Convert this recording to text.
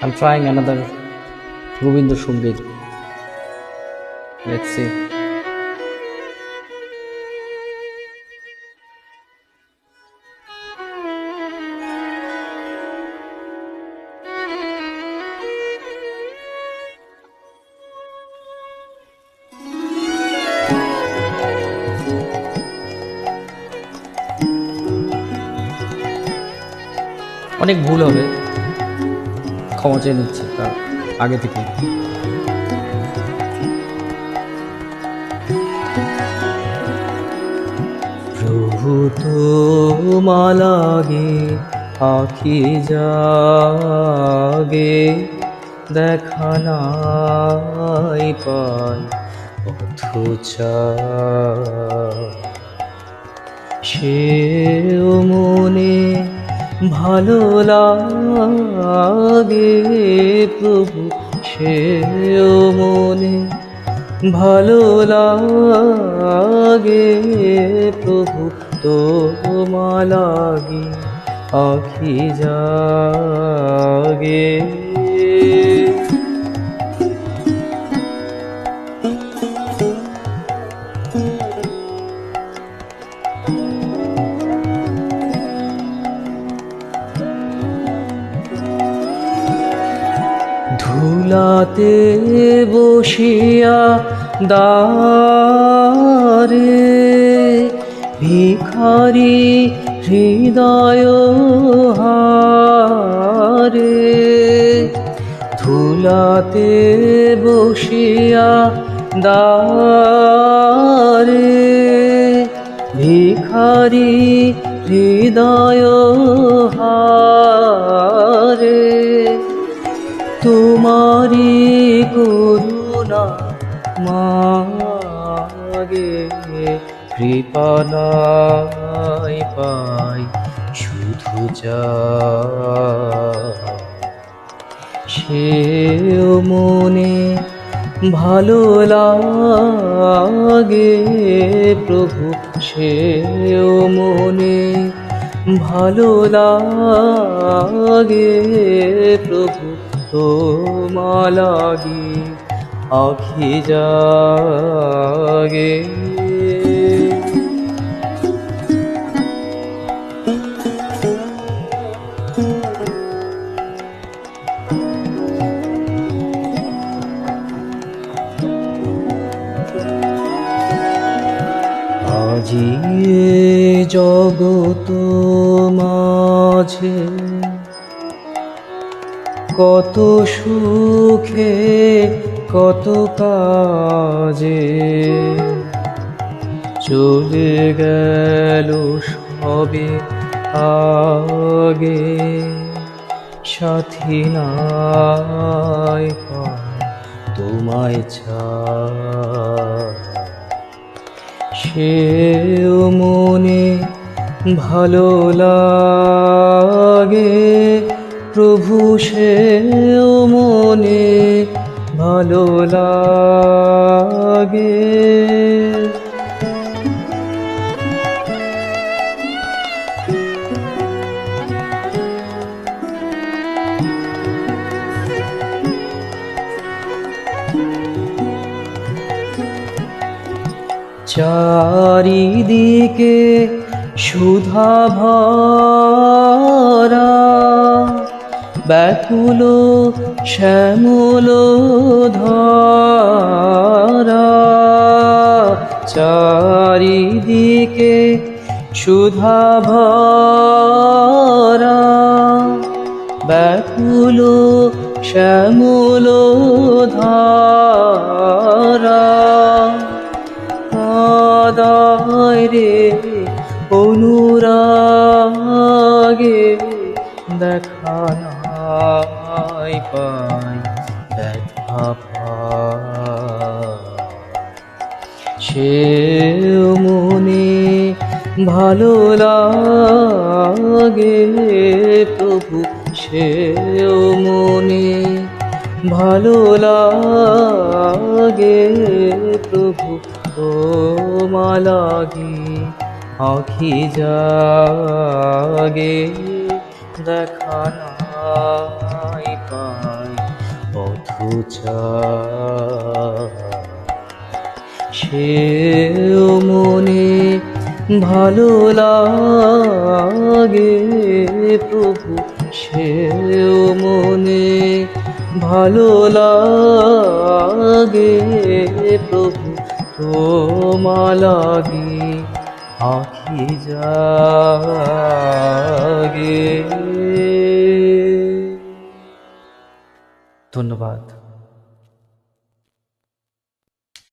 I'm trying another Govind Sangeet. Let's see. অনেক ভুল হবে, ক্ষমা চেয়ে নিচ্ছি তার আগে থেকে। প্রভু তোমার লাগে আখি জাগে, দেখা নাই পাই অথচ সেও মনে ভালো লাগে প্রভু, সেও মনে ভালো লাগে প্রভু, তোমার লাগে আখি জাগে। ধুলাতে বসিয়া দ্বারে ভিখারি হৃদয় হারে, ধুলাতে বসিয়া দ্বারে ভিখারি হৃদয় হারে, তোমারি করুণা মাগে, কৃপা নাই পাই শুধু চাই সেও মনে ভালো লাগে প্রভু, সেও মনে ভালো লাগে প্রভু, তোমার লাগে আখি জাগে। আজি জগত মাঝে কত সুখে কত কাজে চলে গেল সবে আগে, সাথী নাই পাই তোমায় ছাড়া, সেও মনে ভালো লাগে প্রভু, সেও মনে ভালো লাগে। চারিদিকে সুধা ভরা, ব্যাকুল শ্যামল ধরা, চারিদিকে সুধা ভরা, ব্যাকুল শ্যামল ধরা, কাদায় রে অনুরাগে, দেখা নাই পাই দেখা পাই সেও মনে ভালো লাগে প্রভু, সেও মনে ভালো লাগে প্রভু, তোমার লাগে আখি জাগে, দেখা নাই পাই। সেও মনে ভালো লাগে প্রভু, সেও মনে ভালো লাগে প্রভু, তোমা লাগি আখি জাগে। ধন্যবাদ।